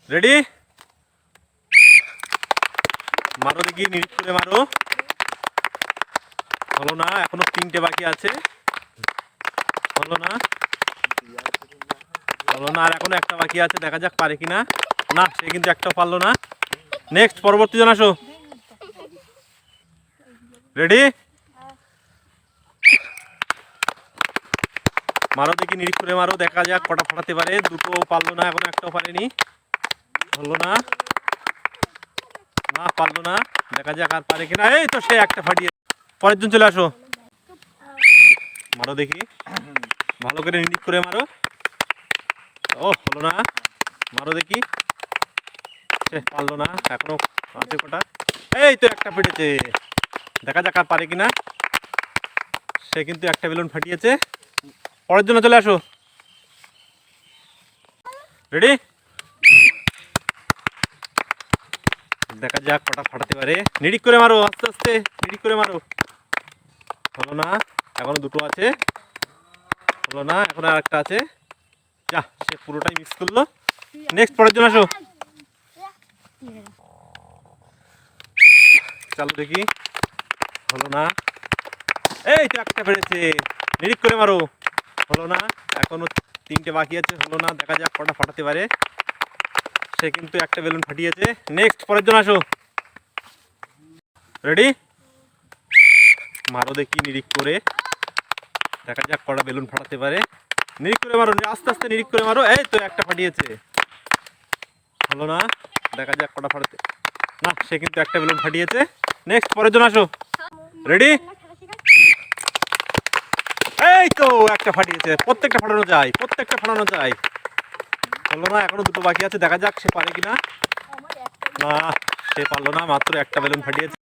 Ready, মারো দেখি, নিরিখ করে মারো। হলো না, এখনো 3টে বাকি আছে। হলো না, হলো না, আর এখনো একটা বাকি আছে, দেখা যাক পারে কিনা। না, সে কিন্তু একটাও পারলো না। নেক্সট, পরবর্তী জন আসো। রেডি, মারো দেখি, নিরিখ করে মারো, দেখা যাক কটা ফাটাতে পারে। দুটো পারলো না, এখনো একটাও পারেনি। হলো না, না পারলো না, দেখা যাক আর পারে কিনা। এই তো সে একটা ফাটিয়ে। পরের জন চলে আসো। মারো দেখি, ভালো করে নিরিখ করে মারো। ও হলো না, মারো দেখি। সে পারলো না, এখনো আছে কটা। এই তো একটা ফেটেছে, দেখা যাক আর পারে কিনা। সে কিন্তু একটা বেলুন ফাটিয়েছে। পরের জন্য চলে আসো। রেডি, দেখা যাক কটা ফাটাতে পারে। নিরিখ করে মারো, আস্তে আস্তে নিরিখ করে মারো। হলো না, এখনো দুটো আছে। হলো না, এখন আর একটা আছে। যা, সে পুরোটাই মিস করলো। নেক্সট, পরের জন্য আসো। চালু দেখি। হলো না, এই তো একটা ফেটেছে, নিরিখ করে মারো। হলো না, এখনো 3টে বাকি আছে। হলো না, দেখা যাক কটা ফাটাতে পারে। সে কিন্তু একটা বেলুন ফাটিয়েছে। নেক্সট, পরের জন আসো। রেডি, মারো দেখি নিরিখ করে, দেখা যাক কটা বেলুন ফাটাতে পারে। নিরিখ করে মারো, আস্তে আস্তে নিরিখ করে মারো। এই তো একটা ফাটিয়েছে। হলো না, দেখা যাক কটা ফাটাতে। না, সে কিন্তু একটা বেলুন ফাটিয়েছে। নেক্সট, পরের জন আসো। রেডি, এই তো একটা ফাটিয়েছে। প্রত্যেকটা ফাটানো যায়, প্রত্যেকটা ফাটানো যায়। হলো না, এখনো দুটো বাকি আছে, দেখা যাক সে পারে কিনা। না, সে পারলো না, মাত্র একটা বেলুন ফাটিয়েছে।